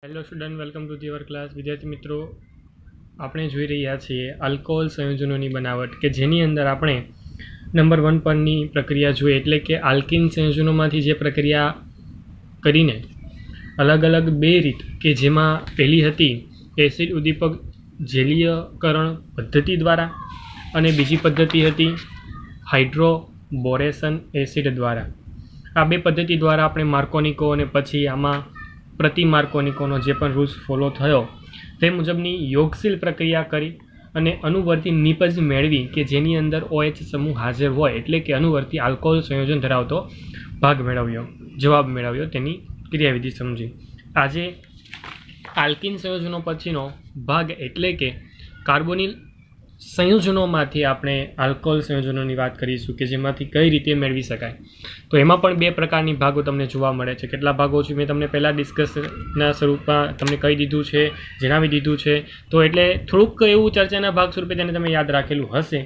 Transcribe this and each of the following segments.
Hello student, welcome to the our class. વિદ્યાર્થી મિત્રો, આપણે જોઈ રહ્યા છીએ આલ્કોહોલ સંયોજનોની બનાવટ, કે જેની અંદર આપણે નંબર 1 પરની પ્રક્રિયા જોઈએ, એટલે કે આલ્કિન સંયોજનોમાંથી જે પ્રક્રિયા કરીને અલગ અલગ બે રીત, કે જેમાં પહેલી હતી એસિડ ઉદ્દીપક જેલીયકરણ પદ્ધતિ દ્વારા અને બીજી પદ્ધતિ હતી હાઇડ્રોબોરેશન એસિડ દ્વારા. આ બે પદ્ધતિ દ્વારા આપણે માર્કોનિકો અને પછી આમાં પ્રતિ માર્કોનિકોનો જે પણ રૂલ્સ ફોલો થયો તે મુજબની યોગશીલ પ્રક્રિયા કરી અને અનુવર્તી નિપજ મેળવી, કે જેની અંદર OH સમૂહ હાજર હોય, એટલે કે અનુવર્તી આલ્કોહોલ સંયોજન ધરાવતો ભાગ મેળવ્યો, જવાબ મેળવ્યો. તેની ક્રિયાવિધિ સમજી. આજે આલ્કિન સંયોજનો પછીનો ભાગ એટલે કે કાર્બોનિલ સંયોજનોમાંથી આપણે આલ્કોહોલ સંયોજનોની વાત કરીશું, કે જેમાંથી કઈ રીતે મેળવી શકાય. તો એમાં પણ બે પ્રકારની ભાગો તમને જોવા મળે છે. કેટલા ભાગો છે મેં તમને પહેલાં ડિસ્કસના સ્વરૂપમાં તમને કહી દીધું છે, જણાવી દીધું છે. તો એટલે થોડુંક એવું ચર્ચાના ભાગ સ્વરૂપે તેને તમે યાદ રાખેલું હશે,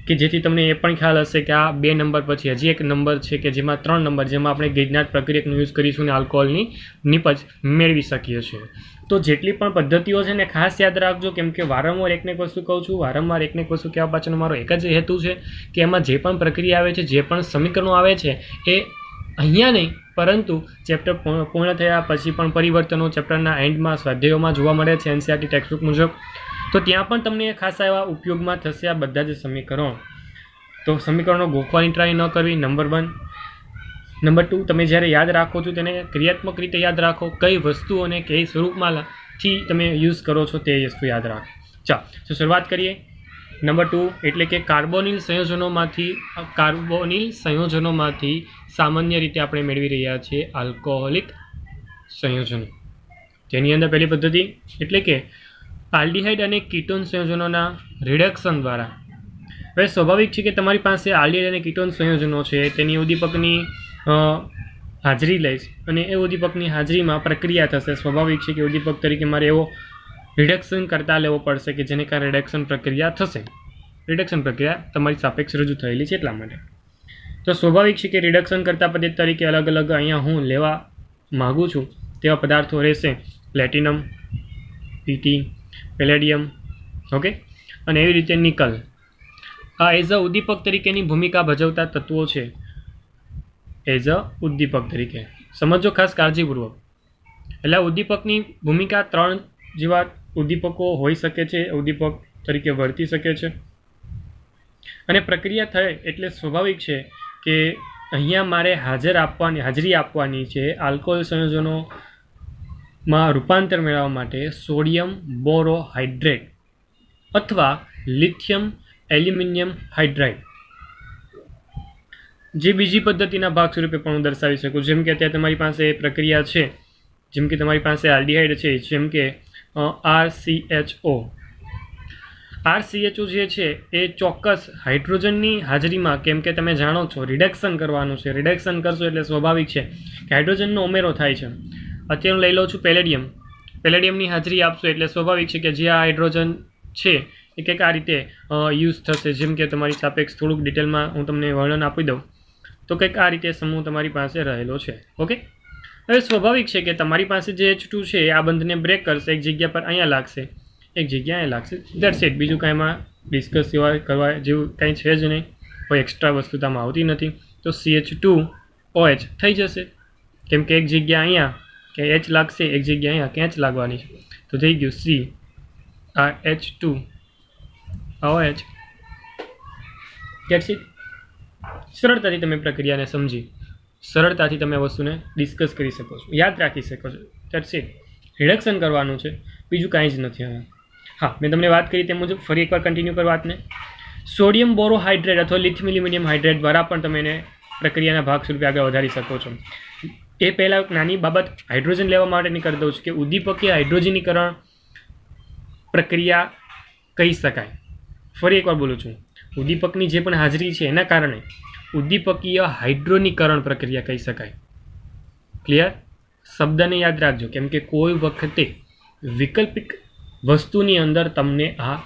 કે જેથી તમને એ પણ ખ્યાલ હશે કે આ 2 નંબર પછી હજી એક નંબર છે, કે જેમાં 3 નંબર, જેમાં આપણે ગેજનાટ પ્રક્રિયાનો યુઝ કરીશું અને આલ્કોહોલની નિપજ મેળવી શકીએ છીએ. તો જેટલી પણ પદ્ધતિઓ છે ને ખાસ યાદ રાખજો, કેમ કે વારંવાર એકને એક વસ્તુ કહું છું, વારંવાર એકને એક વસ્તુ કહેવા પાછળનો મારો એક જ હેતુ છે કે એમાં જે પણ પ્રક્રિયા આવે છે, જે પણ સમીકરણો આવે છે, એ અહીંયા નહીં પરંતુ ચેપ્ટર પૂર્ણ થયા પછી પણ પરિવર્તનો ચેપ્ટરના એન્ડમાં સ્વાધ્યાયોમાં જોવા મળે છે NCERT ટેક્સ્ટબુક મુજબ. તો ત્યાં પણ તમને ખાસા એવા ઉપયોગમાં થશે આ બધા જ સમીકરણો. તો સમીકરણો ગોખવાની ટ્રાય ન કરવી, નંબર 1. નંબર 2, તમે જ્યારે યાદ રાખો છો તેને ક્રિયાત્મક રીતે યાદ રાખો, કઈ વસ્તુઓને કઈ સ્વરૂપમાંથી તમે યુઝ કરો છો તે વસ્તુ યાદ રાખો. ચાલો, તો શરૂઆત કરીએ. નંબર 2 એટલે કે કાર્બોનિલ સંયોજનોમાંથી સામાન્ય રીતે આપણે મેળવી રહ્યા છીએ આલ્કોહોલિક સંયોજનો. તેની અંદર પહેલી પદ્ધતિ એટલે કે આલ્ડીહાઇડ અને કીટોન સંયોજનોના રિડક્શન દ્વારા. હવે સ્વાભાવિક છે કે તમારી પાસે આલ્ડીહાઇડ અને કીટોન સંયોજનો છે, તેની ઉદ્દીપકની હાજરી લઈશ અને એ ઉદ્દીપકની હાજરીમાં પ્રક્રિયા થશે. સ્વાભાવિક છે કે ઉદ્દીપક તરીકે મારે એવો રિડક્શન કરતા લેવો પડશે કે જેને કારણે રિડક્શન પ્રક્રિયા થશે. રિડક્શન પ્રક્રિયા તમારી સાપેક્ષ રજૂ થયેલી છે એટલા માટે. તો સ્વાભાવિક છે કે રિડક્શન કરતા પદ્ધતિ તરીકે અલગ અલગ અહીંયા હું લેવા માગું છું તેવા પદાર્થો રહેશે: પ્લેટિનમ, પીટી, પેલેડિયમ, ઓકે, અને એવી રીતે નિકલ. આ એઝ અ ઉદ્દીપક તરીકેની ભૂમિકા ભજવતા તત્વો છે. એઝ અ ઉદ્દીપક તરીકે સમજો ખાસ કાળજીપૂર્વક. એટલે ઉદ્દીપકની ભૂમિકા 3 જેવા ઉદ્દીપકો હોઈ શકે છે, ઉદ્દીપક તરીકે વર્તી શકે છે. અને પ્રક્રિયા થાય એટલે સ્વાભાવિક છે કે અહીંયા મારે હાજરી આપવાની છે આલ્કોહોલ સંયોજનોમાં રૂપાંતર મેળવવા માટે સોડિયમ બોરોહાઇડ્રેટ અથવા લિથિયમ એલ્યુમિનિયમ હાઇડ્રાઇડ. જે બીજી પદ્ધતિના ભાગ સ્વરૂપે પણ હું દર્શાવી શકું. જેમ કે અત્યારે તમારી પાસે પ્રક્રિયા છે, જેમ કે તમારી પાસે આલ્ડીહાઇડ છે, જેમ કે RCHO. RCHO જે છે એ ચોક્કસ હાઇડ્રોજનની હાજરીમાં, કેમ કે તમે જાણો છો રિડક્શન કરવાનું છે, રિડક્શન કરશો એટલે સ્વાભાવિક છે કે હાઇડ્રોજનનો ઉમેરો થાય છે. અત્યારે હું લઈ લઉં છું પેલેડિયમ. પેલેડિયમની હાજરી આપશો એટલે સ્વાભાવિક છે કે જે આ હાઇડ્રોજન છે એ કંઈક આ રીતે યુઝ થશે. જેમ કે તમારી સાપેક્ષ થોડુંક ડિટેલમાં હું તમને વર્ણન આપી દઉં તો કંઈક આ રીતે સમૂહ તમારી પાસે રહેલો છે. ઓકે, હવે સ્વાભાવિક છે કે તમારી પાસે જે H2 છે આ બંધને બ્રેક કરશે, એક જગ્યા પર અહીંયા લાગશે, એક જગ્યા અહીંયા લાગશે. That's it. બીજું કાંઈ એમાં ડિસ્કસ કરવા જેવું કાંઈ છે જ નહીં, કોઈ એક્સ્ટ્રા વસ્તુ આમાં આવતી નથી. તો CH2OH થઈ જશે, કેમ કે એક જગ્યા અહીંયા કે H લાગશે, એક જગ્યા અહીંયા કે H લાગવાની છે. તો થઈ ગયું C આ H2OH. That's it. સરળતાથી તમે પ્રક્રિયાને સમજી સરળતાથી તમે વસ્તુને ડિસ્કસ કરી શકો છો, યાદ રાખી શકો છો. That's it. રિડક્શન કરવાનું છે, બીજું કાંઈ જ નથી. હવે હા, મેં તમને વાત કરી તે મુજબ ફરી એકવાર કન્ટિન્યુ કરવા વાતને. સોડિયમ બોરોહાઇડ્રેટ અથવા લિથિયમ એલ્યુમિનિયમ હાઇડ્રેટ દ્વારા પણ તમે એને પ્રક્રિયાના ભાગ સ્વરૂપે આગળ વધારી શકો છો. એ પહેલાં એક નાની બાબત હાઇડ્રોજન લેવા માટેની કરી દઉં છું કે ઉદ્દીપકીય હાઇડ્રોજનીકરણ પ્રક્રિયા કહી શકાય. ફરી એકવાર બોલું છું, ઉદ્દીપકની જે પણ હાજરી છે એના કારણે ઉદ્દીપકીય હાઇડ્રોનીકરણ પ્રક્રિયા કહી શકાય. ક્લિયર? શબ્દને યાદ રાખજો, કેમ કે કોઈ વખતે વૈકલ્પિક વસ્તુની અંદર તમને આ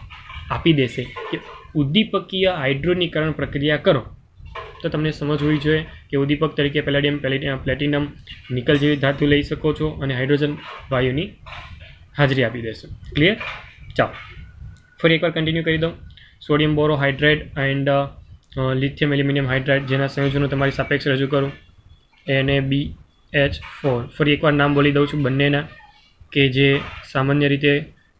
આપી દેશે કે ઉદ્દીપકીય હાઇડ્રોનીકરણ પ્રક્રિયા કરો તો તમને સમજ હોવી જોઈએ કે ઉદ્દીપક તરીકે પ્લેટિનમ નિકલ જેવી ધાતુ લઈ શકો છો અને હાઇડ્રોજન વાયુની હાજરી આપી દેશો. ક્લિયર? ચાલો ફરી એકવાર કન્ટિન્યુ કરી દઉં. Sodium borohydrate and lithium aluminium hydride જેના સંયોજનો તમારી સાપેક્ષ રજૂ કરું. NaBH4. ફરી એકવાર નામ બોલી દઉં છું બંનેના, કે જે સામાન્ય રીતે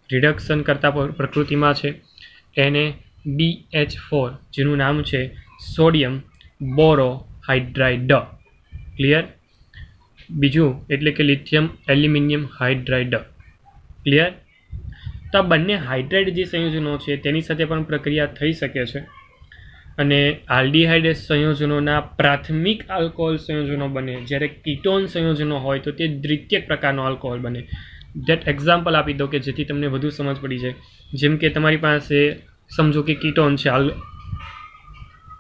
રિડક્શન કરતા પ્રકૃતિમાં છે. NaBH4 જેનું નામ છે સોડિયમ બોરોહાઇડ્રાઇડ. ક્લિયર? બીજું એટલે કે લિથિયમ એલ્યુમિનિયમ હાઇડ્રાઇડ. ક્લિયર? તો આ બંને હાઇડ્રાઇડ જે સંયોજનો છે તેની સાથે પણ પ્રક્રિયા થઈ શકે છે અને આલ્ડીહાઇડ સંયોજનોના પ્રાથમિક આલ્કોહોલ સંયોજનો બને. જ્યારે કીટોન સંયોજનો હોય તો તે દ્વિતીયક પ્રકારનો આલ્કોહોલ બને. ધેટ એક્ઝામ્પલ આપી દો કે જેથી તમને વધુ સમજ પડી જાય. જેમ કે તમારી પાસે સમજો કે કીટોન છે,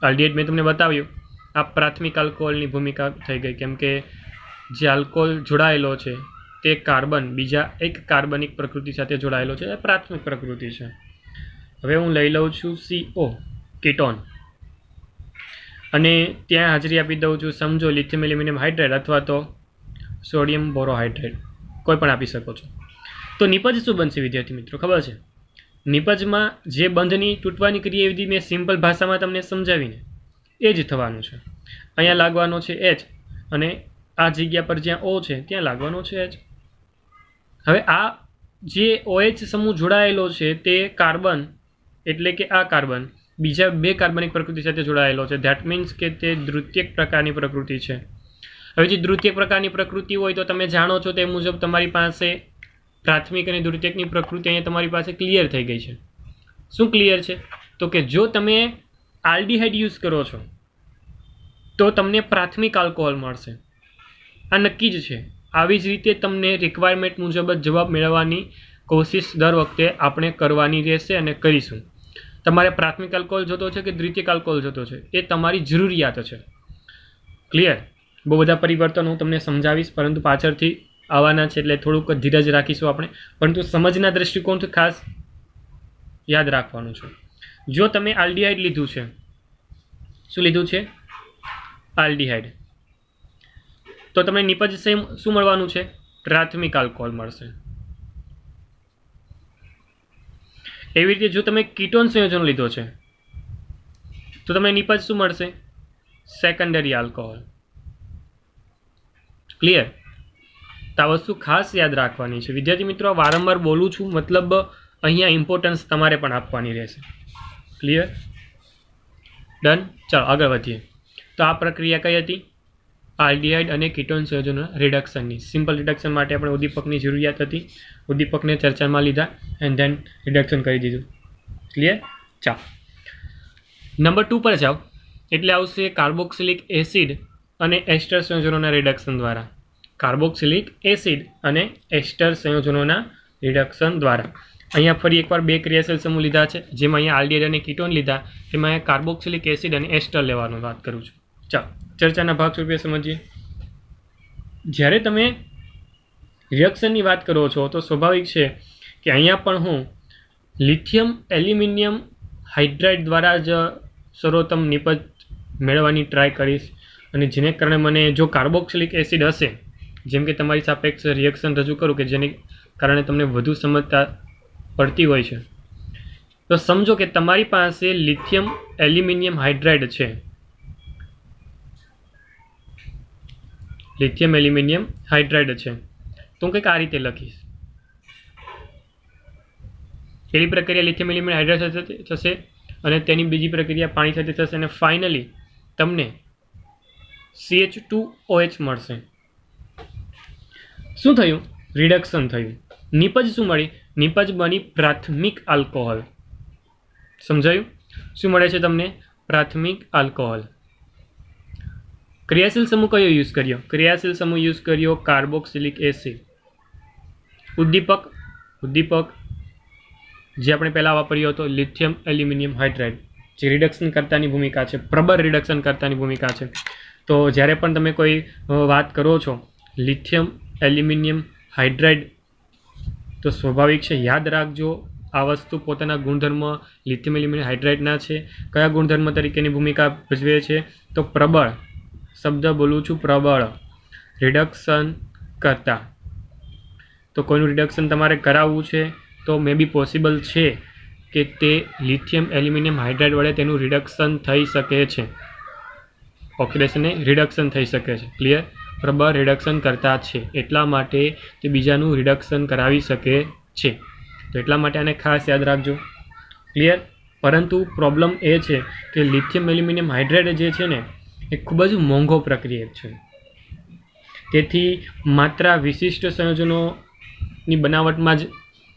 આલ્ડીહાઇડ મેં તમને બતાવ્યું, આ પ્રાથમિક આલ્કોહોલની ભૂમિકા થઈ ગઈ, કેમ કે જે આલ્કોહોલ જોડાયેલો છે તે કાર્બન બીજા એક કાર્બનિક પ્રકૃતિ સાથે જોડાયેલો છે, એ પ્રાથમિક પ્રકૃતિ છે. હવે હું લઈ લઉં છું CO કીટોન અને ત્યાં હાજરી આપી દઉં છું, સમજો લિથિયમ એલ્યુમિનિયમ હાઇડ્રાઇડ અથવા તો સોડિયમ બોરોહાઇડ્રેટ, કોઈ પણ આપી શકો છો. તો નિપજ શું બનશે વિદ્યાર્થી મિત્રો? ખબર છે? નિપજમાં જે બંધની તૂટવાની ક્રિયાવિધિ મેં સિમ્પલ ભાષામાં તમને સમજાવીને એ જ થવાનું છે. અહીંયા લાગવાનો છે H અને આ જગ્યા પર જ્યાં O છે ત્યાં લાગવાનો છે H. હવે આ જે OH સમૂહ જોડાયેલો છે તે કાર્બન એટલે કે આ કાર્બન બીજા બે કાર્બનિક પ્રકૃતિ સાથે જોડાયેલો છે. ધેટ મીન્સ કે તે દ્વિતીયક પ્રકારની પ્રકૃતિ છે. હવે જે દ્વિતીયક પ્રકારની પ્રકૃતિ હોય તો તમે જાણો છો તે મુજબ તમારી પાસે પ્રાથમિક અને દ્વિતીયકની પ્રકૃતિ અહીંયા તમારી પાસે ક્લિયર થઈ ગઈ છે. શું ક્લિયર છે? તો કે જો તમે આલ્ડીહાઇડ યુઝ કરો છો તો તમને પ્રાથમિક આલ્કોહોલ મળશે. આ નક્કી જ છે. આવી જ રીતે તમને રિક્વાયરમેન્ટ મુજબ જ જવાબ મેળવવાની કોશિશ દર વખતે આપણે કરવાની રહેશે અને કરીશું. તમારે પ્રાથમિક આલ્કોહોલ જોતો છે કે દ્વિતીયક આલ્કોહોલ જોતો છે એ તમારી જરૂરિયાત છે. ક્લિયર? બહુ બધા પરિવર્તન હું તમને સમજાવીશ, પરંતુ પાછળથી આવવાના છે એટલે થોડુંક ધીરજ રાખીશું આપણે, પરંતુ સમજના દૃષ્ટિકોણથી ખાસ યાદ રાખવાનું છે. જો તમે આલ્ડીહાઇડ લીધું છે, શું લીધું છે? આલ્ડીહાઇડ, તો તમને નિપજ શું મળવાનું છે? પ્રાથમિક આલ્કોહોલ મળશે. એવી રીતે જો તમે કીટોન સંયોજન લીધો છે તો તમને નિપજ શું મળશે? Secondary alcohol. ક્લિયર? તો આ વસ્તુ ખાસ યાદ રાખવાની છે વિદ્યાર્થી મિત્રો. વારંવાર બોલું છું, મતલબ અહીંયા ઇમ્પોર્ટન્સ તમારે પણ આપવાની રહેશે. ક્લિયર? ડન? ચાલો આગળ વધીએ. તો આ પ્રક્રિયા કઈ હતી? આલ્ડીહાઇડ અને કીટોન સંયોજનોના રિડક્શનની. સિમ્પલ રિડક્શન માટે આપણે ઉદ્દીપકની જરૂરિયાત હતી, ઉદ્દીપકને ચર્ચામાં લીધા એન્ડ ધેન રિડક્શન કરી દીધું. ક્લિયર? ચાલો નંબર 2 પર જાઓ, એટલે આવશે કાર્બોક્સિલિક એસિડ અને એસ્ટર સંયોજનોના રિડક્શન દ્વારા. કાર્બોક્સિલિક એસિડ અને એસ્ટર સંયોજનોના રિડક્શન દ્વારા. અહીંયા ફરી એકવાર બે ક્રિયાશીલ સમૂહ લીધા છે, જેમાં અહીંયા આલ્ડીહાઇડ અને કીટોન લીધા, તેમાં અહીંયા કાર્બોક્સિલિક એસિડ અને એસ્ટર લેવાનું વાત કરું છું. ચાલો ચર્ચાના ભાગ સ્વરૂપે સમજીએ. જ્યારે તમે રિએક્શનની વાત કરો છો તો સ્વાભાવિક છે કે અહીંયા પણ હું લિથિયમ એલ્યુમિનિયમ હાઇડ્રાઇડ દ્વારા જ સર્વોત્તમ નિપજ મેળવવાની ટ્રાય કરીશ, અને જેને કારણે મને જો કાર્બોક્સિલિક એસિડ હશે, જેમ કે તમારી સાપેક્ષ રિએક્શન રજૂ કરું કે જેને કારણે તમને વધુ સમજતા પડતી હોય છે, તો સમજો કે તમારી પાસે લિથિયમ એલ્યુમિનિયમ હાઇડ્રાઇડ છે. લિથિયમ એલ્યુમિનિયમ હાઇડ્રાઇડ છે તો હું કંઈક આ રીતે લખીશ. પહેલી પ્રક્રિયા લિથિયમ એલ્યુમિનિયમ હાઇડ્રાઇડ સાથે થશે અને તેની બીજી પ્રક્રિયા પાણી સાથે થશે અને ફાઇનલી તમને CH2OH મળશે. શું થયું? રિડક્શન થયું. નિપજ શું મળી? નિપજ બની પ્રાથમિક આલ્કોહોલ. સમજાયું? શું મળે છે તમને? પ્રાથમિક આલ્કોહોલ. ક્રિયાશીલ સમૂહ કયો યુઝ કર્યો? ક્રિયાશીલ સમૂહ યુઝ કર્યો કાર્બોક્સિલિક એસિડ. ઉદ્દીપક જે આપણે પહેલાં વાપર્યો હતો લિથિયમ એલ્યુમિનિયમ હાઇડ્રાઇડ, જે રિડક્શન કરતાની ભૂમિકા છે, પ્રબળ રિડક્શન કરતાની ભૂમિકા છે. તો જ્યારે પણ તમે કોઈ વાત કરો છો લિથિયમ એલ્યુમિનિયમ હાઇડ્રાઇડ, તો સ્વાભાવિક છે યાદ રાખજો આ વસ્તુ પોતાના ગુણધર્મ લિથિયમ એલ્યુમિનિયમ હાઇડ્રેટના છે. કયા ગુણધર્મ તરીકેની ભૂમિકા ભજવે છે? તો પ્રબળ, શબ્દ બોલું છું પ્રબળ, રિડક્શન કરતા. તો કોઈનું રિડક્શન તમારે કરાવવું છે તો મે બી પોસિબલ છે કે તે લિથિયમ એલ્યુમિનિયમ હાઇડ્રેટ વડે તેનું રિડક્શન થઈ શકે છે. ઓક્સિડેશનને રિડક્શન થઈ શકે છે. ક્લિયર? પ્રબળ રિડક્શન કરતા છે એટલા માટે તે બીજાનું રિડક્શન કરાવી શકે છે. તો એટલા માટે આને ખાસ યાદ રાખજો. ક્લિયર? પરંતુ પ્રોબ્લેમ એ છે કે લિથિયમ એલ્યુમિનિયમ હાઇડ્રેટ જે છે ને એ ખૂબ જ મોંઘો પ્રક્રિયક છે. તેથી માત્ર વિશિષ્ટ સંયોજનોની બનાવટમાં જ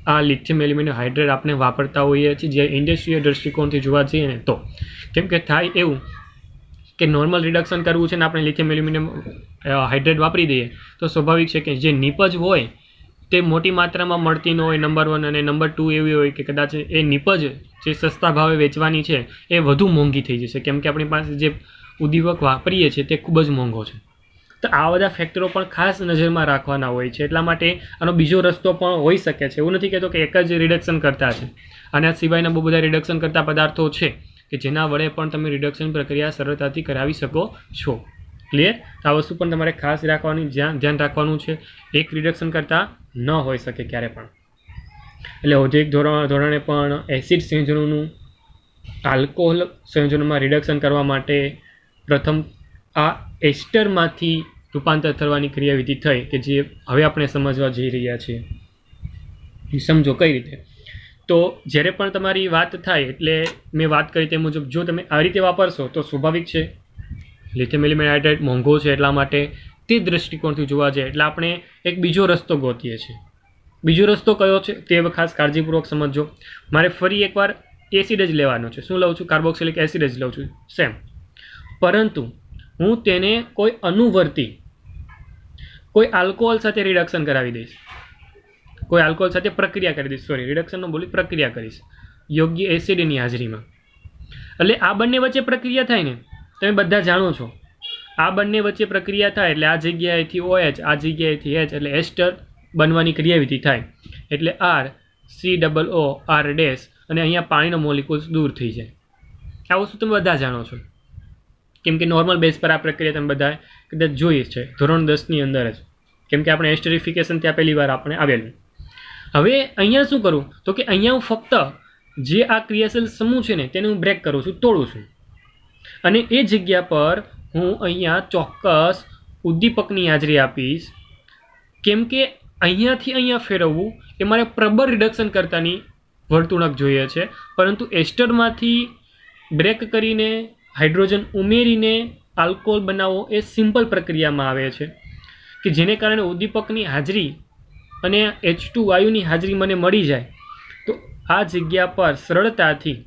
આ લિથિયમ એલ્યુમિનિયમ હાઇડ્રેટ આપણે વાપરતા હોઈએ છીએ. જે ઇન્ડસ્ટ્રીયલ દૃષ્ટિકોણથી જોવા જઈએ ને તો કેમ કે થાય એવું કે નોર્મલ રિડક્શન કરવું છે ને આપણે લિથિયમ એલ્યુમિનિયમ હાઇડ્રેટ વાપરી દઈએ તો સ્વાભાવિક છે કે જે નીપજ હોય તે મોટી માત્રામાં મળતી ન હોય, નંબર 1, અને નંબર 2 એવી હોય કે કદાચ એ નીપજ જે સસ્તા ભાવે વેચવાની છે એ વધુ મોંઘી થઈ જશે કેમ કે આપણી પાસે જે ઉદ્દીપક વાપરીએ છીએ તે ખૂબ જ મોંઘો છે. તો આ બધા ફેક્ટરો પણ ખાસ નજરમાં રાખવાના હોય છે. એટલા માટે આનો બીજો રસ્તો પણ હોઈ શકે છે. એવું નથી કહેતો કે એક જ રિડક્શન કરતા છે. આના સિવાયના બહુ બધા રિડક્શન કરતા પદાર્થો છે કે જેના વડે પણ તમે રિડક્શન પ્રક્રિયા સરળતાથી કરાવી શકો છો. ક્લિયર? આ વસ્તુ પણ તમારે ખાસ રાખવાની, ધ્યાન રાખવાનું છે. એક રિડક્શન કરતાં ન હોઈ શકે ક્યારે પણ. એટલે ઔદ્યોગિક ધોરણે પણ એસિડ સંયોજનોનું આલ્કોહોલ સંયોજનોમાં રિડક્શન કરવા માટે પ્રથમ આ એસ્ટરમાંથી રૂપાંતર થવાની ક્રિયાવિધિ થઈ કે જે હવે આપણે સમજવા જઈ રહ્યા છીએ. સમજો કઈ રીતે? તો જ્યારે પણ તમારી વાત થાય એટલે મેં વાત કરી તે મુજબ જો તમે આ રીતે વાપરશો તો સ્વાભાવિક છે લિથિયમ એલ્યુમિનિયમ હાઇડ્રેટ મોંઘો છે એટલા માટે તે દૃષ્ટિકોણથી જોવા જાય એટલે આપણે એક બીજો રસ્તો ગોતીએ છીએ. બીજો રસ્તો કયો છે તે ખાસ કાળજીપૂર્વક સમજજો. મારે ફરી એકવાર એસિડ જ લેવાનો છે. શું લઉં છું? કાર્બોક્સિલિક એસિડ જ લઉં છું, સેમ. પરંતુ હું તેને કોઈ અનુવર્તી, કોઈ આલ્કોહોલ સાથે રિડક્શન કરાવી દઈશ, કોઈ આલ્કોહોલ સાથે પ્રક્રિયા કરી દઈશ. સોરી, રિડક્શન ન બોલી, પ્રક્રિયા કરીશ યોગ્ય એસિડની હાજરીમાં. એટલે આ બંને વચ્ચે પ્રક્રિયા થાય ને, તમે બધા જાણો છો આ બંને વચ્ચે પ્રક્રિયા થાય એટલે આ જગ્યાએથી OH, આ જગ્યાએથી H, એટલે એસ્ટર બનવાની ક્રિયાવિધિ થાય. એટલે RCOO R ડેશ અને અહીંયા પાણીનો મોલિક્યુલ્સ દૂર થઈ જાય. આ વસ્તુ તમે બધા જાણો છો કેમ કે નોર્મલ બેઝ પર આ પ્રક્રિયા તમે બધા કદાચ જોઈ છે ધોરણ 10ની અંદર જ, કેમ કે આપણે એસ્ટરિફિકેશન ત્યાં પહેલી વાર આપણે આવેલું. હવે અહીંયા શું કરું તો કે અહીંયા હું ફક્ત જે આ ક્રિયાશીલ સમૂહ છે ને તેને હું બ્રેક કરું છું, તોડું છું, અને એ જગ્યા પર હું અહીંયા ચોક્કસ ઉદ્દીપકની હાજરી આપીશ. કેમ કે અહીંયાથી અહીંયા ફેરવવું એ મારે પ્રબળ રિડક્શન કરતાની વર્તુણક જોઈએ છે, પરંતુ એસ્ટરમાંથી બ્રેક કરીને હાઇડ્રોજન ઉમેરીને આલ્કોહોલ બનાવવો એ સિમ્પલ પ્રક્રિયામાં આવે છે કે જેને કારણે ઉદ્દીપકની હાજરી અને H2 વાયુની હાજરી મને મળી જાય તો આ જગ્યા પર સરળતાથી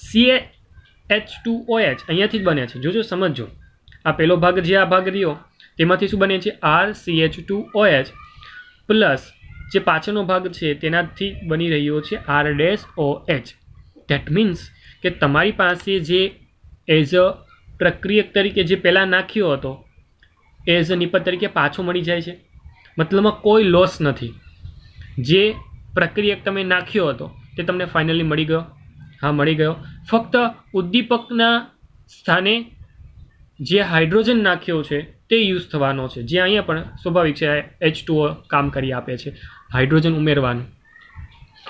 CH2OH અહીંયાથી જ બને છે. જોજો, સમજો. આ પહેલો ભાગ જે આ ભાગ રહ્યો તેમાંથી શું બને છે? RCH2OH પ્લસ જે પાછળનો ભાગ છે તેનાથી બની રહ્યો છે R-OH. ધેટ મીન્સ કે તમારી પાસે જે એઝ અ પ્રક્રિયક તરીકે જે પહેલાં નાખ્યો હતો એઝ અ નિપજ તરીકે પાછો મળી જાય છે. મતલબમાં કોઈ લોસ નથી. જે પ્રક્રિયક તમે નાખ્યો હતો તે તમને ફાઇનલી મળી ગયો. હા, મળી ગયો. ફક્ત ઉદ્દીપકના સ્થાને જે હાઇડ્રોજન નાખ્યો છે તે યુઝ થવાનો છે, જે અહીંયા પણ સ્વાભાવિક છે H2O કામ કરી આપે છે. હાઇડ્રોજન ઉમેરવાનું,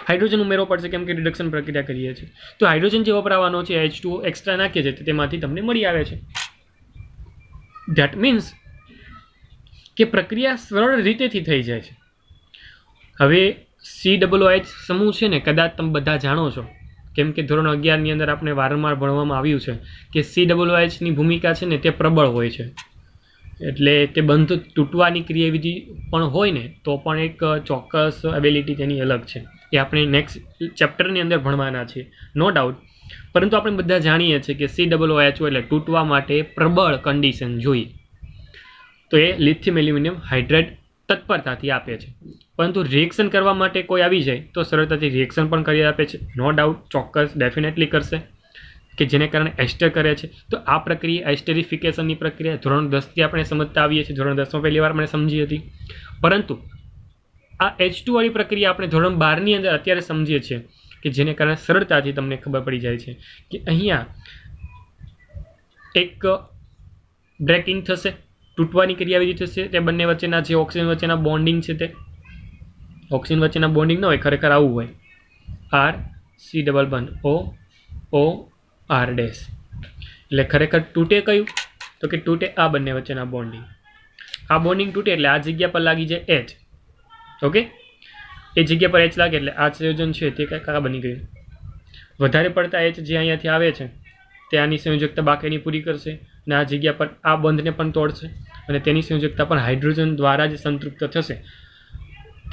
હાઇડ્રોજન ઉમેરવો પડશે કેમ કે રિડક્શન પ્રક્રિયા કરીએ છીએ તો હાઇડ્રોજન જે વપરાવાનો છે H2O એક્સ્ટ્રા નાખીએ છીએ તેમાંથી તમને મળી આવે છે. ધેટ મીન્સ કે પ્રક્રિયા સરળ રીતેથી થઈ જાય છે. હવે COOH સમૂહ છે ને કદાચ તમે બધા જાણો છો કેમ કે ધોરણ 11ની અંદર આપણે વારંવાર ભણવામાં આવ્યું છે કે COOHની ભૂમિકા છે ને તે પ્રબળ હોય છે. એટલે તે બંધ તૂટવાની ક્રિયાવિધિ પણ હોય ને તો પણ એક ચોક્કસ એબિલિટી તેની અલગ છે. એ આપણે નેક્સ્ટ ચેપ્ટરની અંદર ભણવાના છીએ, નો ડાઉટ. પરંતુ આપણે બધા જાણીએ છીએ કે COOH એટલે તૂટવા માટે પ્રબળ કન્ડિશન જોઈએ તો એ લિથિયમ એલ્યુમિનિયમ હાઇડ્રેટ તત્પરતાથી આપે છે. પરંતુ રિએક્શન કરવા માટે કોઈ આવી જાય તો સરળતાથી રિએક્શન પણ કરી આપે છે, નો ડાઉટ, ચોક્કસ, ડેફિનેટલી કરશે કે જેને કારણે એસ્ટર કરે છે. તો આ પ્રક્રિયા એસ્ટરિફિકેશનની પ્રક્રિયા ધોરણ 10થી આપણે સમજતા આવીએ છીએ. ધોરણ 10માં પહેલી વાર આપણે સમજી હતી. પરંતુ આ H2 વાળી પ્રક્રિયા આપણે ધોરણ 12ની અંદર અત્યારે સમજીએ છીએ કે જેને કારણે સરળતાથી તમને ખબર પડી જાય છે કે અહીંયા એક બ્રેકિંગ થશે, તૂટવાની ક્રિયા એવી રીતે થશે તે બંને વચ્ચેના જે ઓક્સિજન વચ્ચેના બોન્ડિંગ છે તે ઓક્સિજન વચ્ચેના બોન્ડિંગ ન હોય, ખરેખર આવું હોય R C O R dash, એટલે ખરેખર તૂટે કયું તો કે તૂટે આ બંને વચ્ચેના બોન્ડિંગ. આ બોન્ડિંગ તૂટે એટલે આ જગ્યા પર લાગી જાય H. ઓકે, એ જગ્યા પર H લાગે એટલે આ સંયોજન છે તે કંઈક આ બની ગયું. વધારે પડતા H જે અહીંયાથી આવે છે તે આની સંયોજકતા બાકીની પૂરી કરશે અને આ જગ્યા પર આ બંધને પણ તોડશે અને તેની સંયોજકતા પણ હાઇડ્રોજન દ્વારા જ સંતૃપ્ત થશે.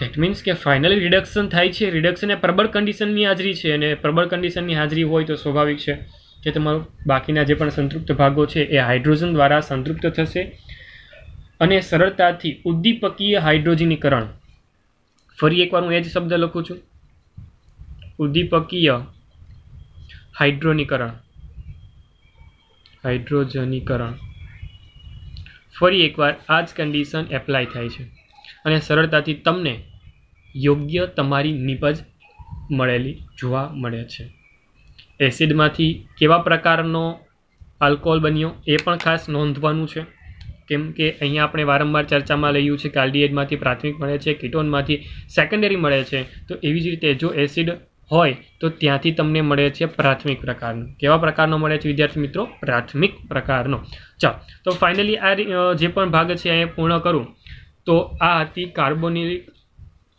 ધેટ મીન્સ કે ફાઇનલી રિડક્શન થાય છે. રિડક્શન એ પ્રબળ કન્ડિશનની હાજરી છે અને પ્રબળ કન્ડિશનની હાજરી હોય તો સ્વાભાવિક છે કે તમારું બાકીના જે પણ સંતૃપ્ત ભાગો છે એ હાઇડ્રોજન દ્વારા સંતૃપ્ત થશે અને સરળતાથી ઉદ્દીપકીય હાઇડ્રોજનીકરણ. ફરી એકવાર હું એ જ શબ્દ લખું છું, ઉદ્દીપકીય હાઇડ્રોજનીકરણ. ફરી એકવાર આ જ કન્ડિશન એપ્લાય થાય છે અને સરળતાથી તમને યોગ્ય તમારી નિપજ મળેલી જોવા મળે છે. એસિડમાંથી કેવા પ્રકારનો આલ્કોહોલ બન્યો એ પણ ખાસ નોંધવાનું છે, કેમ કે અહીંયા આપણે વારંવાર ચર્ચામાં લઈએ છે કે આલ્ડીહાઇડમાંથી પ્રાથમિક મળે છે, કીટોનમાંથી સેકન્ડરી મળે છે. તો એવી જ રીતે જો એસિડ હોય તો ત્યાંથી તમને મળે છે પ્રાથમિક પ્રકારનો. કેવા પ્રકારનો મળે છે વિદ્યાર્થી મિત્રો? પ્રાથમિક પ્રકારનો. ચાલો, તો ફાઇનલી આ જે પણ ભાગ છે એ પૂર્ણ કરું તો આ હતી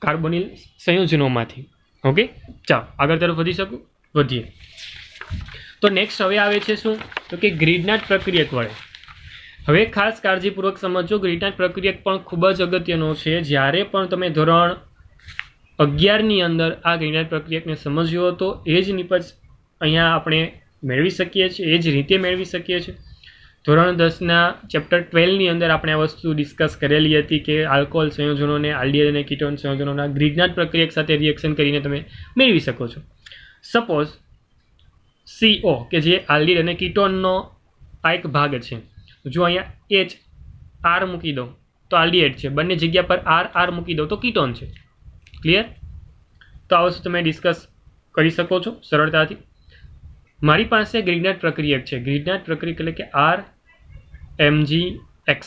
કાર્બોનિલ સંયોજનોમાંથી. ઓકે, ચાલો આગળ તરફ વધીએ. તો નેક્સ્ટ હવે આવે છે શું તો કે ગ્રીડનાટ પ્રક્રિયક વડે. હવે ખાસ કાળજીપૂર્વક સમજો, ગ્રીડનાટ પ્રક્રિયક પણ ખૂબ જ અગત્યનો છે. જ્યારે પણ તમે ધોરણ 11ની અંદર આ ગ્રીડનાટ પ્રક્રિયકને સમજ્યો હતો એ જ નિપજ અહીંયા આપણે મેળવી શકીએ છીએ, એ જ રીતે મેળવી શકીએ છીએ. ધોરણ 10ના ચેપ્ટર 12ની અંદર આપણે આ વસ્તુ ડિસ્કસ કરેલી હતી કે આલ્કોહોલ સંયોજનોને આલ્ડીહાઇડ અને કીટોન સંયોજનોના ગ્રીડનાટ પ્રક્રિયક સાથે રિએક્શન કરીને તમે મેળવી શકો છો. સપોઝ CO કે જે આલ્ડીહાઇડ અને કીટોનનો આ એક ભાગ છે. જો અહીંયા H R મૂકી દો તો આલ્ડીહાઇડ છે, બંને જગ્યા પર R મૂકી દો તો કીટોન છે. ક્લિયર? તો આ વસ્તુ તમે ડિસ્કસ કરી શકો છો સરળતાથી. મારી પાસે ગ્રીડનાટ પ્રક્રિયક છે. ગ્રીડનાટ પ્રક્રિયક એટલે કે RMgX.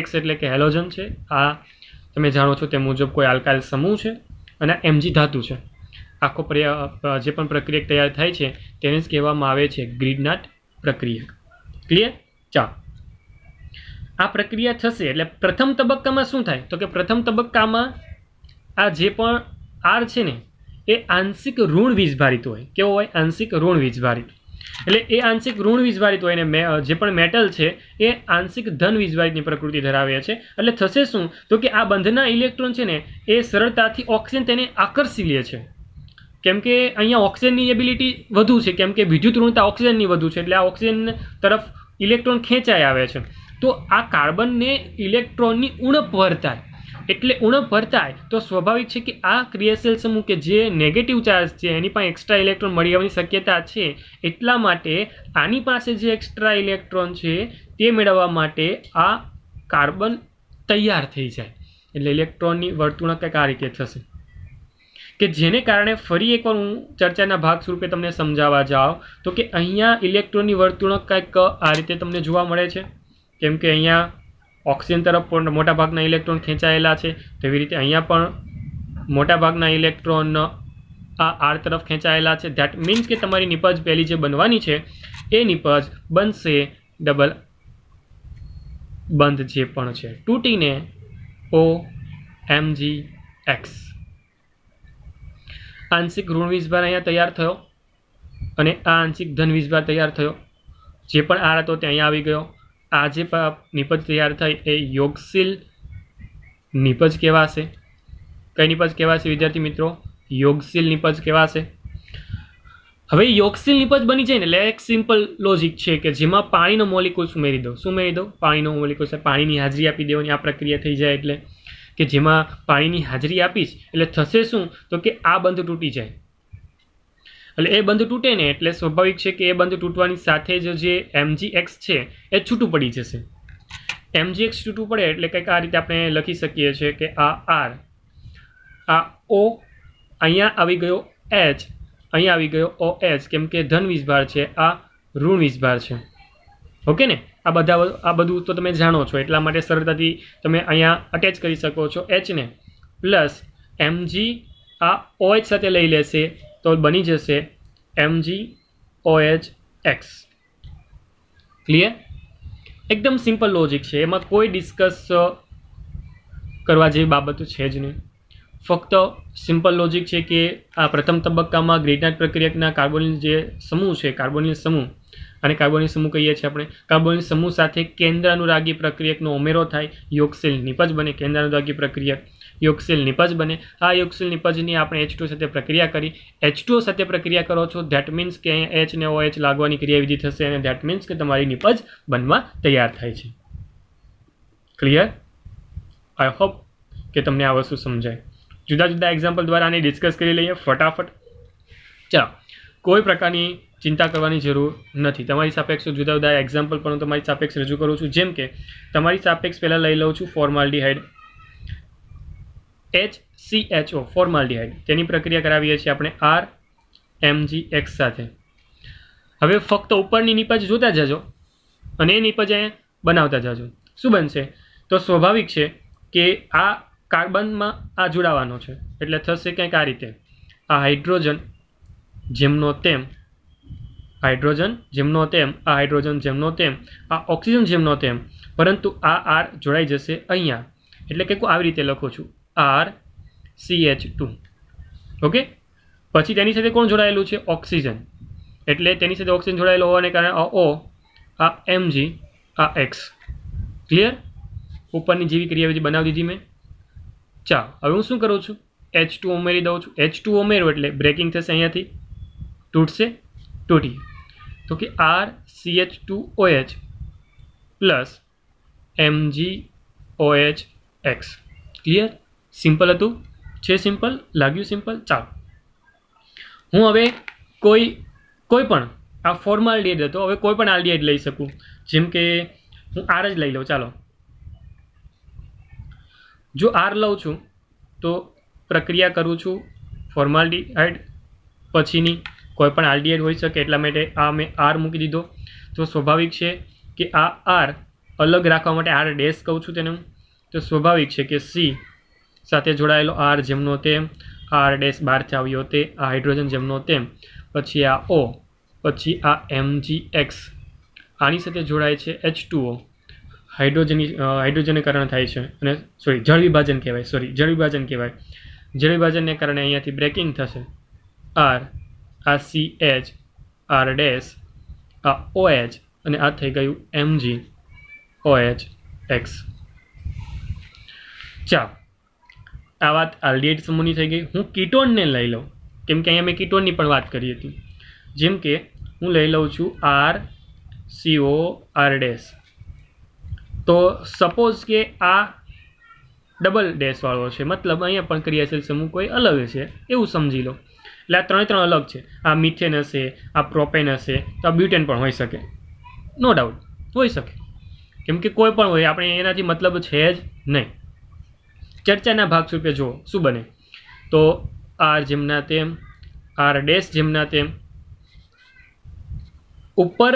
X એટલે કે હેલોજન છે. આ તમે જાણો છો તે મુજબ કોઈ આલ્કાઇલ સમૂહ છે અને Mg ધાતુ છે. આખો જે પણ પ્રક્રિયક તૈયાર થાય છે તેને જ કહેવામાં આવે છે ગ્રીડનાટ પ્રક્રિયક. ક્લિયર? ચાલો, આ પ્રક્રિયા થશે એટલે પ્રથમ તબક્કામાં શું થાય તો કે પ્રથમ તબક્કામાં આ જે પણ R છે ને એ આંશિક ઋણ વીજભારિત હોય. કેવો હોય? આંશિક ઋણ વીજભારિત. એટલે એ આંશિક ઋણ વીજભારિત હોય અને જે પણ મેટલ છે એ આંશિક ધન વીજભારિતની પ્રકૃતિ ધરાવે છે. એટલે થશે શું તો કે આ બંધના ઇલેક્ટ્રોન છે ને એ સરળતાથી ઓક્સિજન તેને આકર્ષી લે છે. કેમ કે અહીંયા ઓક્સિજનની એબિલિટી વધુ છે, કેમ કે વિદ્યુત ઋણતા ઓક્સિજનની વધુ છે એટલે આ ઓક્સિજન તરફ ઇલેક્ટ્રોન ખેંચાઈ આવે છે. તો આ કાર્બનને ઇલેક્ટ્રોનની ઉણપ વર્તાય. એટલે ઉણપ વર્તાય તો સ્વાભાવિક છે કે આ ક્રિયાશીલ સમૂહ કે જે નેગેટિવ ચાર્જ છે એની પાસે એક્સ્ટ્રા ઇલેક્ટ્રોન મળી આવવાની શક્યતા છે. એટલા માટે આની પાસે જે એક્સ્ટ્રા ઇલેક્ટ્રોન છે તે મેળવવા માટે આ કાર્બન તૈયાર થઈ જાય. એટલે ઇલેક્ટ્રોનની વર્તણૂક કંઈક આ રીતે થશે કે જેને કારણે ફરી એકવાર હું ચર્ચાના ભાગ સ્વરૂપે તમને સમજાવવા જાઉં તો કે અહીંયા ઇલેક્ટ્રોનની વર્તણૂક કંઈક આ રીતે તમને જોવા મળે છે. કેમ કે અહીંયા ઓક્સિજન તરફ પણ મોટાભાગના ઇલેક્ટ્રોન ખેંચાયેલા છે, તેવી રીતે અહીંયા પણ મોટાભાગના ઇલેક્ટ્રોન આ R તરફ ખેંચાયેલા છે. ધેટ મીન્સ કે તમારી નિપજ પહેલી જે બનવાની છે એ નિપજ બનશે ડબલ બંધ જે પણ છે તૂટીને OMgX. આંશિક ઋણ વીજભાર અહીંયા તૈયાર થયો અને આ આંશિક ધન વીજભાર તૈયાર થયો. જે પણ R હતો તે અહીંયા આવી ગયો. આ જે નિપજ તૈયાર થઈ એ યોગશીલ નિપજ કહેવાશે. કઈ નિપજ કહેવાશે વિદ્યાર્થી મિત્રો? યોગશીલ નિપજ કહેવાશે. હવે યોગશીલ નિપજ બની જાય ને એટલે એક સિમ્પલ લોજિક છે કે જેમાં પાણીનો મોલિક્યુલ્સ ઉમેરી દો. શું ઉમેરી દો? પાણીનો મોલિક્યુલ્સ. પાણીની હાજરી આપી દેવાની આ પ્રક્રિયા થઈ જાય એટલે કે જેમાં પાણીની હાજરી આપીશ એટલે થશે શું તો કે આ બંધ તૂટી જાય. એટલે એ બંધ તૂટે ને એટલે સ્વાભાવિક છે કે એ બંધ તૂટવાની સાથે જ જે Mgx છે એ છૂટું પડી જશે. Mgx છૂટું પડે એટલે કંઈક આ રીતે આપણે લખી શકીએ છીએ કે આ R આ ઓ અહીંયા આવી ગયો એચ, અહીંયા આવી ગયો ઓ એચ, કેમ કે ધન વીજભાર છે, આ ઋણ વીજભાર છે. ઓકે ને, આ બધું તો તમે જાણો છો, એટલા માટે સરળતાથી તમે અહીંયા અટેચ કરી શકો છો એચને, પ્લસ mg આ OH સાથે લઈ લેશે તો બની જશે MgOH. ક્લિયર? એકદમ સિમ્પલ લોજિક છે, એમાં કોઈ ડિસ્કસ કરવા જેવી બાબતો છે જ નહીં. ફક્ત સિમ્પલ લોજિક છે કે આ પ્રથમ તબક્કામાં ગ્રેનાઇટ પ્રક્રિયકના કાર્બોનિલ જે સમૂહ છે, કાર્બોનિલ સમૂહ, અને કાર્બોનિલ સમૂહ કહીએ છીએ આપણે, કાર્બોનિલ સમૂહ સાથે કેન્દ્રાનુરાગી પ્રક્રિયકનો ઉમેરો થાય, યોગશીલ નિપજ બને. કેન્દ્રાનુરાગી પ્રક્રિયક યોગશીલ નિપજ બને. આ યોગશીલ નિપજની આપણે H2 સાથે પ્રક્રિયા કરી. H2 સાથે પ્રક્રિયા કરો છો, ધેટ મીન્સ કે અહીંયા H ને OH લાગવાની ક્રિયાવિધિ થશે, અને ધેટ મીન્સ કે તમારી નિપજ બનવા તૈયાર થાય છે. ક્લિયર? આઈ હોપ કે તમને આ વસ્તુ સમજાય. જુદા જુદા એક્ઝામ્પલ દ્વારા આને ડિસ્કસ કરી લઈએ ફટાફટ. ચાલો, કોઈ પ્રકારની ચિંતા કરવાની જરૂર નથી. તમારી સાપેક્ષ જુદા જુદા એક્ઝામ્પલ પણ તમારી સાપેક્ષ રજૂ કરું છું. જેમ કે તમારી સાપેક્ષ પહેલાં લઈ લઉં છું ફોર્માલ્ડિહાઇડ, HCHO ફોર્માલ્ડિહાઇડ, તેની પ્રક્રિયા કરાવીએ છીએ આપણે RMgX સાથે. હવે ફક્ત ઉપરની નિપજ જોતા જજો અને એ નિપજ અહીંયા બનાવતા જજો. શું બનશે? તો સ્વાભાવિક છે કે આ કાર્બનમાં આ જોડાવાનો છે, એટલે થશે કંઈક આ રીતે. આ હાઇડ્રોજન જેમનો તેમ, હાઇડ્રોજન જેમનો તેમ, આ હાઇડ્રોજન જેમનો તેમ, આ ઓક્સિજન જેમનો તેમ, પરંતુ આ R જોડાઈ જશે અહીંયા. એટલે કે આવી રીતે લખું છું RCH2. ઓકે, પછી તેની સાથે કોણ જોડાયેલું છે? ઓક્સિજન. એટલે તેની સાથે ઓક્સિજન જોડાયેલો હોવાને કારણે આ O, આ Mg, આ X. ક્લિયર? ઉપરની જેવી ક્રિયાવિધિ બનાવી દીધી મેં. ચાલો, હવે હું શું કરું છું? H2 ઉમેરી દઉં છું. H2 ઉમેરું એટલે બ્રેકિંગ થશે, અહીંયાથી તૂટશે, તૂટી. તો કે RCH2OH plus MgOH. Clear? Simple હતું? છે સિમ્પલ? લાગ્યું સિમ્પલ? ચાલો, હું હવે કોઈ પણ આ ફોર્માલ્ડિહાઇડ હતો, હવે કોઈ પણ આલ્ડિહાઇડ લઈ શકું. જેમ કે હું R જ લઈ લઉં. ચાલો, જો R લઉં છું તો પ્રક્રિયા કરું છું ફોર્માલ્ડિહાઇડ પછીની, કોઈ પણ આલ્ડિહાઇડ હોઈ શકે, એટલા માટે આ મેં R મૂકી દીધો. તો સ્વાભાવિક છે કે આ R અલગ રાખવા માટે R ડેશ કહું છું તેને હું. તો સ્વાભાવિક છે કે C સાથે જોડાયેલો R જેમનો તેમ, R ડેશ બહારથી આવ્યો તે, આ હાઇડ્રોજન જેમનો તેમ, પછી આ O, પછી આ MgX, આની સાથે જોડાય છે H2O, હાઇડ્રોજનને કારણે થાય છે, અને જળ વિભાજન કહેવાય. જળ વિભાજનને કારણે અહીંયાથી બ્રેકિંગ થશે. R, આ CH, R ડેશ, આ OH, અને આ થઈ ગયું MgOH. ચાલો, આ વાત આલ્ડિહાઇડ સમૂહની થઈ ગઈ. હું કીટોનને લઈ લઉં, કેમ કે અહીંયા મેં કીટોનની પણ વાત કરી હતી. જેમ કે હું લઈ લઉં છું RCO, R ડેશ. તો સપોઝ કે આ ડબલ ડેશવાળો છે, મતલબ અહીંયા પણ ક્રિયાશીલ સમૂહ કોઈ અલગ છે એવું સમજી લો. એટલે આ ત્રણ અલગ છે. આ મિથેન હશે, આ પ્રોપેન હશે, તો આ બ્યુટેન પણ હોઈ શકે, નો ડાઉટ હોઈ શકે, કેમ કે કોઈ પણ હોય, આપણે એનાથી મતલબ છે જ નહીં. ચર્ચાના ભાગ સ્વરૂપે જુઓ શું બને. તો R જેમના તેમ, R ડેશ જેમના તેમ, ઉપર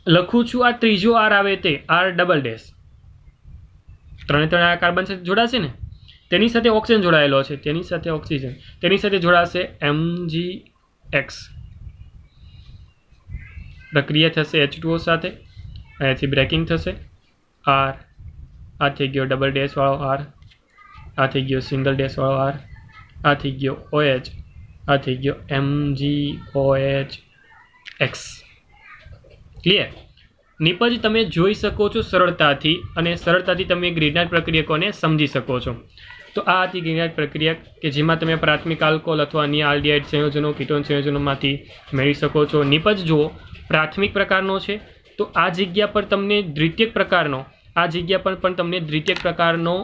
લખું છું આ ત્રીજો R આવે તે R ડબલ ડેશ. ત્રણે આ કાર્બન સાથે જોડાશે ને, તેની સાથે ઓક્સિજન જોડાયેલો છે, તેની સાથે ઓક્સિજન, તેની સાથે જોડાશે MgX. પ્રક્રિયા થશે H2O સાથે, અહીંયાથી બ્રેકિંગ થશે. R, આ થઈ ગયો ડબલ ડેશવાળો R, આ થઈ ગયો સિંગલ ડેશવાળો R, આ થઈ ગયો OH, આ થઈ ગયો MgOH. ક્લિયર? નિપજ તમે જોઈ શકો છો સરળતાથી, અને સરળતાથી તમે ગ્રેનાઇટ પ્રક્રિયકોને સમજી શકો છો. તો આ હતી ગ્રેનાઇટ પ્રક્રિયા કે જેમાં તમે પ્રાથમિક આલ્કોહોલ અથવા અન્ય આલ્ડિહાઇડ સંયોજનો, કીટોન સંયોજનોમાંથી મેળવી શકો છો. નિપજ જુઓ, પ્રાથમિક પ્રકારનો છે, તો આ જગ્યા પર તમને દ્વિતીયક પ્રકારનો, આ જગ્યા પર પણ તમને દ્વિતીયક પ્રકારનો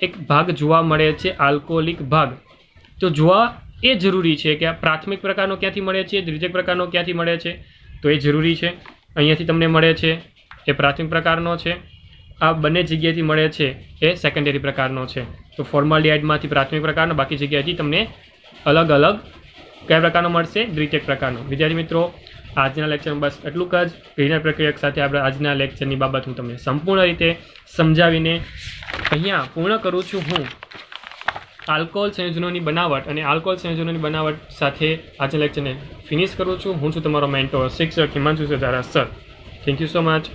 એક ભાગ જોવા મળે છે, આલ્કોહોલિક ભાગ. તો જોવા એ જરૂરી છે કે આ પ્રાથમિક પ્રકારનો ક્યાંથી મળે છે, દ્વિતીયક પ્રકારનો ક્યાંથી મળે છે, તો એ જરૂરી છે. અહીંયાથી તમને મળે છે એ પ્રાથમિક પ્રકારનો છે, આ બંને જગ્યાએથી મળે છે એ સેકન્ડરી પ્રકારનો છે. તો ફોર્માલ્ડિહાઇડમાંથી પ્રાથમિક પ્રકારનો, બાકી જગ્યાએથી તમને અલગ અલગ કયા પ્રકારનો મળશે? દ્વિતીયક પ્રકારનો. વિદ્યાર્થી મિત્રો, આજના લેક્ચરમાં બસ એટલું જ. ગ્રીનર પ્રક્રિયક સાથે આપણે આજના લેક્ચરની બાબત હું તમને સંપૂર્ણ રીતે સમજાવીને અહીંયા પૂર્ણ કરું છું. હું આલ્કોહોલ સંયોજનોની બનાવટ અને આલ્કોહોલ સંયોજનોની બનાવટ સાથે આજના લેક્ચરને ફિનિશ કરું છું. હું છું તમારો મેન્ટોર શિક્ષક Himanshu Sajara sir. Thank you so much.